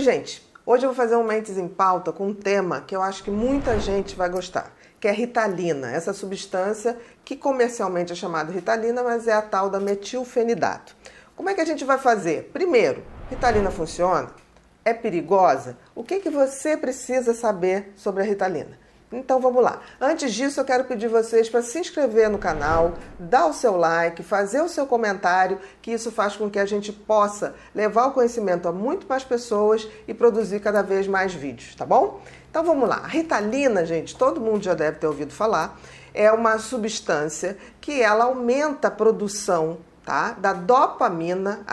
gente, hoje eu vou fazer um Mentes em Pauta com um tema que eu acho que muita gente vai gostar, que é Ritalina, essa substância que comercialmente é chamada Ritalina, mas é a tal da metilfenidato. Como é que a gente vai fazer? Primeiro, Ritalina funciona? É perigosa? O que você precisa saber sobre a Ritalina? Então vamos lá. Antes disso, eu quero pedir vocês para se inscrever no canal, dar o seu like, fazer o seu comentário, que isso faz com que a gente possa levar o conhecimento a muito mais pessoas e produzir cada vez mais vídeos, tá bom? Então vamos lá. A Ritalina, gente, todo mundo já deve ter ouvido falar, é uma substância que ela aumenta a produção, tá, da dopamina,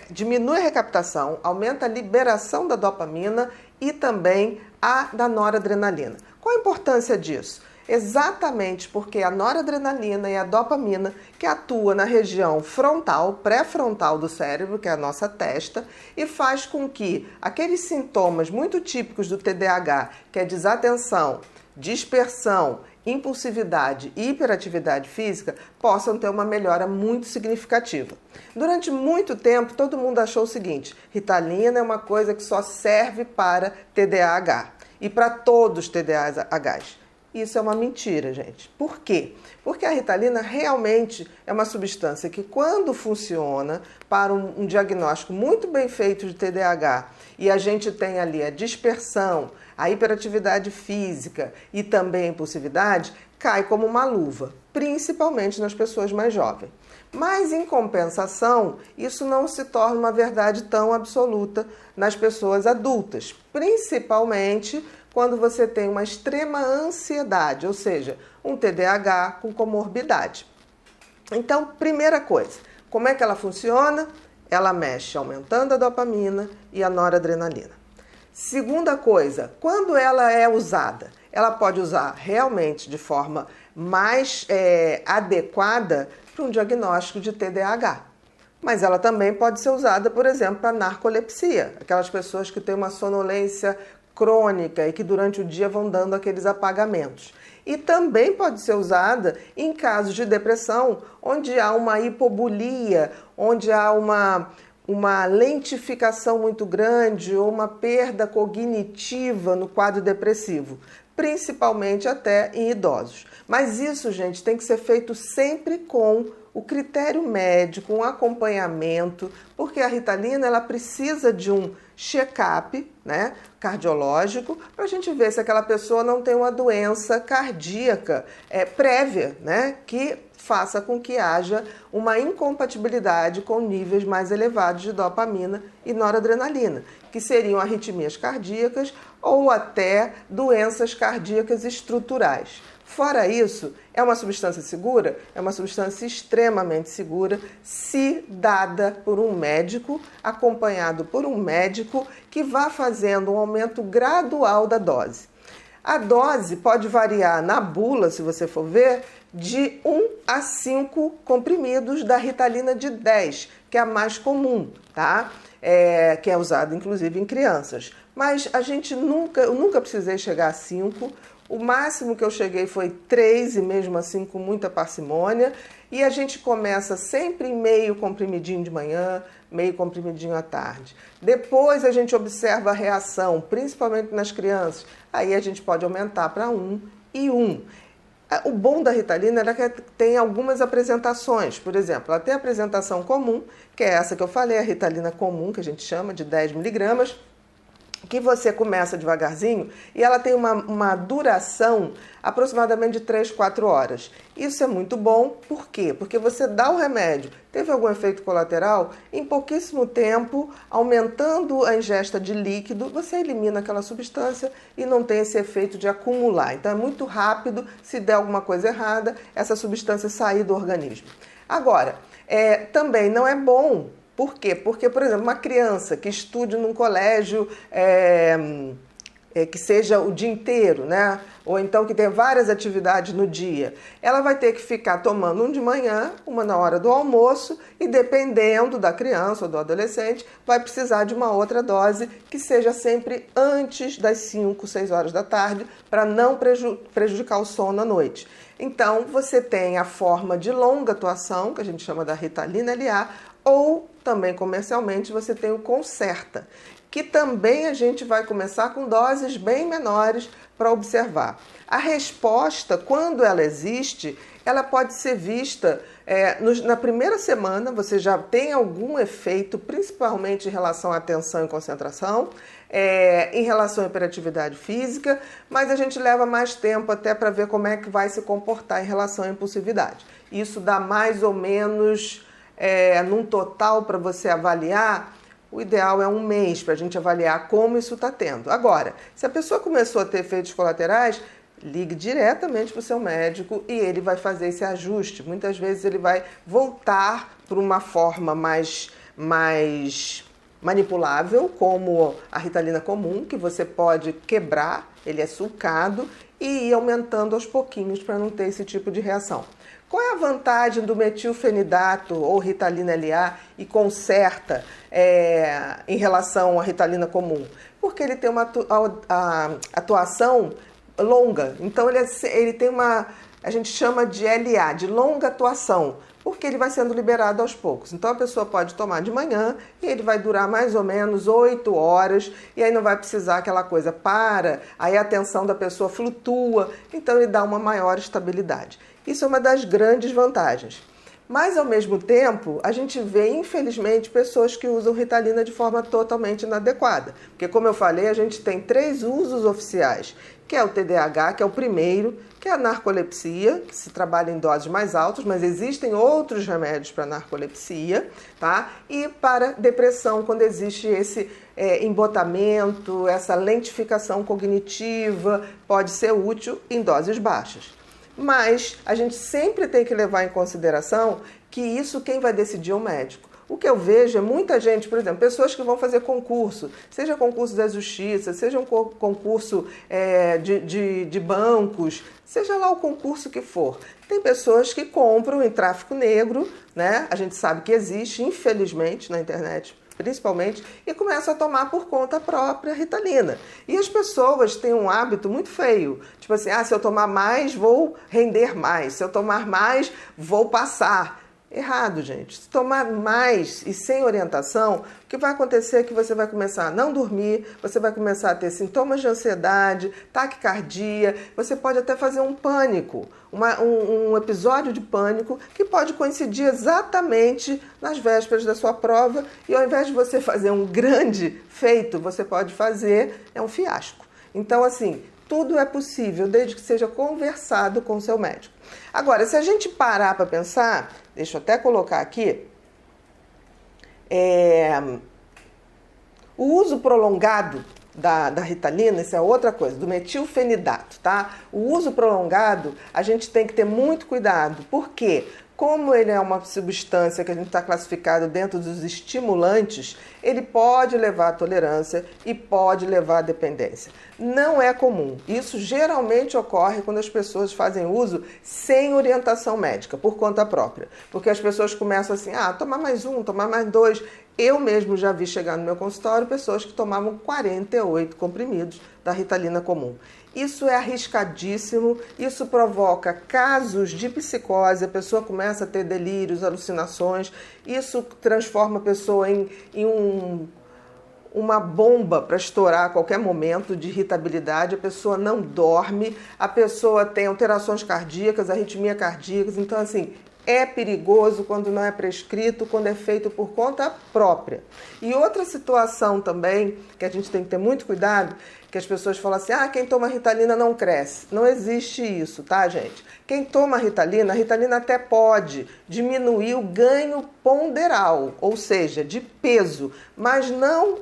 diminui a recaptação, aumenta a liberação da dopamina e também a da noradrenalina. Qual a importância disso? Exatamente porque a noradrenalina e a dopamina, que atua na região frontal, pré-frontal do cérebro, que é a nossa testa, e faz com que aqueles sintomas muito típicos do TDAH, que é desatenção, dispersão, impulsividade e hiperatividade física, possam ter uma melhora muito significativa. Durante muito tempo, todo mundo achou o seguinte: Ritalina é uma coisa que só serve para TDAH e para todos os TDAHs. Isso é uma mentira, gente. Por quê? Porque a Ritalina realmente é uma substância que, quando funciona para um diagnóstico muito bem feito de TDAH, e a gente tem ali a dispersão, a hiperatividade física e também a impulsividade, cai como uma luva, principalmente nas pessoas mais jovens. Mas, em compensação, isso não se torna uma verdade tão absoluta nas pessoas adultas, principalmente quando você tem uma extrema ansiedade, ou seja, um TDAH com comorbidade. Então, primeira coisa, como é que ela funciona? Ela mexe aumentando a dopamina e a noradrenalina. Segunda coisa, quando ela é usada, ela pode usar realmente de forma mais adequada para um diagnóstico de TDAH. Mas ela também pode ser usada, por exemplo, para narcolepsia, aquelas pessoas que têm uma sonolência crônica e que durante o dia vão dando aqueles apagamentos. E também pode ser usada em casos de depressão, onde há uma hipobulia, onde há uma lentificação muito grande ou uma perda cognitiva no quadro depressivo, principalmente até em idosos. Mas isso, gente, tem que ser feito sempre com o critério médico, um acompanhamento, porque a Ritalina ela precisa de um check-up, né, cardiológico, para a gente ver se aquela pessoa não tem uma doença cardíaca prévia, né, que faça com que haja uma incompatibilidade com níveis mais elevados de dopamina e noradrenalina, que seriam arritmias cardíacas ou até doenças cardíacas estruturais. Fora isso, é uma substância segura? É uma substância extremamente segura se dada por um médico, acompanhado por um médico que vá fazendo um aumento gradual da dose. A dose pode variar na bula, se você for ver, de 1 a 5 comprimidos da Ritalina de 10, que é a mais comum, tá? Que é usada inclusive em crianças. Mas eu nunca precisei chegar a 5. O máximo que eu cheguei foi 3 e mesmo assim com muita parcimônia. E a gente começa sempre em meio comprimidinho de manhã, meio comprimidinho à tarde. Depois a gente observa a reação, principalmente nas crianças. Aí a gente pode aumentar para 1 e 1. O bom da Ritalina é que tem algumas apresentações. Por exemplo, ela tem a apresentação comum, que é essa que eu falei, a Ritalina comum, que a gente chama de 10 miligramas, que você começa devagarzinho e ela tem uma duração aproximadamente de 3, 4 horas. Isso é muito bom, por quê? Porque você dá o remédio, teve algum efeito colateral, em pouquíssimo tempo, aumentando a ingesta de líquido, você elimina aquela substância e não tem esse efeito de acumular. Então é muito rápido, se der alguma coisa errada, essa substância sair do organismo. Agora, também não é bom. Por quê? Porque, por exemplo, uma criança que estude num colégio que seja o dia inteiro, né? Ou então que tenha várias atividades no dia, ela vai ter que ficar tomando um de manhã, uma na hora do almoço e, dependendo da criança ou do adolescente, vai precisar de uma outra dose que seja sempre antes das 5, 6 horas da tarde, para não prejudicar o sono à noite. Então, você tem a forma de longa atuação, que a gente chama da Ritalina LA, ou também comercialmente você tem o Concerta, que também a gente vai começar com doses bem menores para observar. A resposta, quando ela existe, ela pode ser vista na primeira semana, você já tem algum efeito, principalmente em relação à atenção e concentração, em relação à hiperatividade física, mas a gente leva mais tempo até para ver como é que vai se comportar em relação à impulsividade. Isso dá mais ou menos, num total, para você avaliar, o ideal é 1 mês para a gente avaliar como isso está tendo. Agora, se a pessoa começou a ter efeitos colaterais, ligue diretamente para o seu médico e ele vai fazer esse ajuste. Muitas vezes ele vai voltar para uma forma mais manipulável, como a Ritalina comum, que você pode quebrar, ele é sulcado, e ir aumentando aos pouquinhos para não ter esse tipo de reação. Qual é a vantagem do metilfenidato ou Ritalina LA e Concerta em relação à Ritalina comum? Porque ele tem uma atuação longa, então ele tem a gente chama de LA, de longa atuação, porque ele vai sendo liberado aos poucos. Então a pessoa pode tomar de manhã e ele vai durar mais ou menos 8 horas e aí não vai precisar aquela coisa aí a atenção da pessoa flutua, então ele dá uma maior estabilidade. Isso é uma das grandes vantagens. Mas, ao mesmo tempo, a gente vê, infelizmente, pessoas que usam Ritalina de forma totalmente inadequada. Porque, como eu falei, a gente tem 3 usos oficiais, que é o TDAH, que é o primeiro, que é a narcolepsia, que se trabalha em doses mais altas, mas existem outros remédios para narcolepsia, tá? E para depressão, quando existe esse embotamento, essa lentificação cognitiva, pode ser útil em doses baixas. Mas a gente sempre tem que levar em consideração que isso quem vai decidir é o médico. O que eu vejo é muita gente, por exemplo, pessoas que vão fazer concurso, seja concurso da justiça, seja um concurso de bancos, seja lá o concurso que for. Tem pessoas que compram em tráfico negro, né? A gente sabe que existe, infelizmente, na internet, principalmente, e começa a tomar por conta própria Ritalina. E as pessoas têm um hábito muito feio, tipo assim, se eu tomar mais, vou render mais, se eu tomar mais, vou passar. Errado, gente. Se tomar mais e sem orientação, o que vai acontecer é que você vai começar a não dormir, você vai começar a ter sintomas de ansiedade, taquicardia, você pode até fazer um pânico, um episódio de pânico que pode coincidir exatamente nas vésperas da sua prova e ao invés de você fazer um grande feito, você pode fazer um fiasco. Então, assim, tudo é possível, desde que seja conversado com o seu médico. Agora, se a gente parar para pensar, deixa eu até colocar aqui, o uso prolongado da Ritalina, isso é outra coisa, do metilfenidato, tá? O uso prolongado, a gente tem que ter muito cuidado. Por quê? Como ele é uma substância que a gente está classificado dentro dos estimulantes, ele pode levar à tolerância e pode levar à dependência. Não é comum. Isso geralmente ocorre quando as pessoas fazem uso sem orientação médica, por conta própria. Porque as pessoas começam assim, tomar mais 1, tomar mais 2. Eu mesmo já vi chegar no meu consultório pessoas que tomavam 48 comprimidos da Ritalina comum. Isso é arriscadíssimo, isso provoca casos de psicose, a pessoa começa a ter delírios, alucinações, isso transforma a pessoa em uma bomba para estourar a qualquer momento de irritabilidade, a pessoa não dorme, a pessoa tem alterações cardíacas, arritmia cardíacas, então assim, é perigoso quando não é prescrito, quando é feito por conta própria. E outra situação também, que a gente tem que ter muito cuidado, que as pessoas falam assim, quem toma Ritalina não cresce. Não existe isso, tá, gente? Quem toma Ritalina, a Ritalina até pode diminuir o ganho ponderal, ou seja, de peso, mas não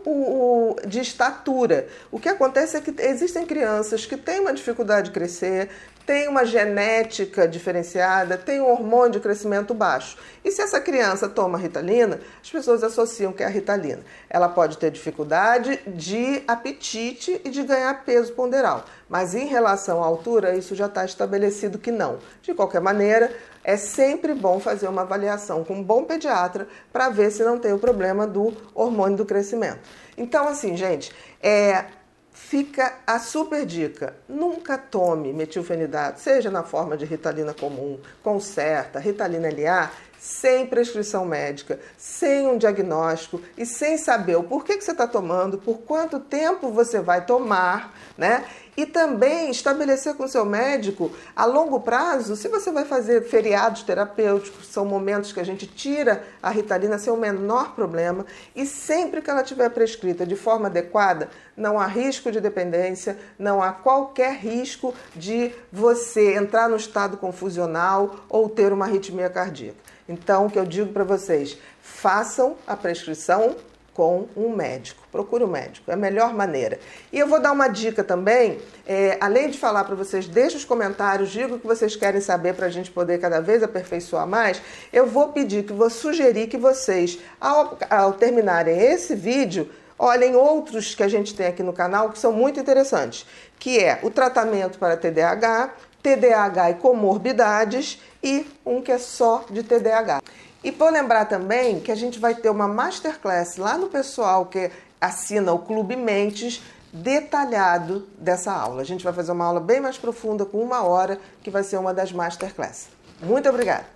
de estatura. O que acontece é que existem crianças que têm uma dificuldade de crescer, tem uma genética diferenciada, tem um hormônio de crescimento baixo. E se essa criança toma Ritalina, as pessoas associam que é a Ritalina. Ela pode ter dificuldade de apetite e de ganhar peso ponderal. Mas em relação à altura, isso já está estabelecido que não. De qualquer maneira, é sempre bom fazer uma avaliação com um bom pediatra para ver se não tem o problema do hormônio do crescimento. Então, assim, gente, fica a super dica, nunca tome metilfenidato, seja na forma de Ritalina comum, Concerta, Ritalina LA, sem prescrição médica, sem um diagnóstico e sem saber o porquê que você está tomando, por quanto tempo você vai tomar, né? E também estabelecer com o seu médico a longo prazo se você vai fazer feriados terapêuticos, são momentos que a gente tira a Ritalina sem o menor problema, e sempre que ela estiver prescrita de forma adequada, não há risco de dependência, não há qualquer risco de você entrar no estado confusional ou ter uma arritmia cardíaca. Então, o que eu digo para vocês, façam a prescrição com um médico. Procure um médico, é a melhor maneira. E eu vou dar uma dica também, além de falar para vocês, deixe os comentários, diga o que vocês querem saber para a gente poder cada vez aperfeiçoar mais. Eu vou sugerir que vocês, ao terminarem esse vídeo, olhem outros que a gente tem aqui no canal que são muito interessantes, que é o tratamento para TDAH, TDAH e comorbidades e um que é só de TDAH. E vou lembrar também que a gente vai ter uma masterclass lá no pessoal que assina o Clube Mentes, detalhado dessa aula. A gente vai fazer uma aula bem mais profunda, com 1 hora, que vai ser uma das masterclass. Muito obrigada!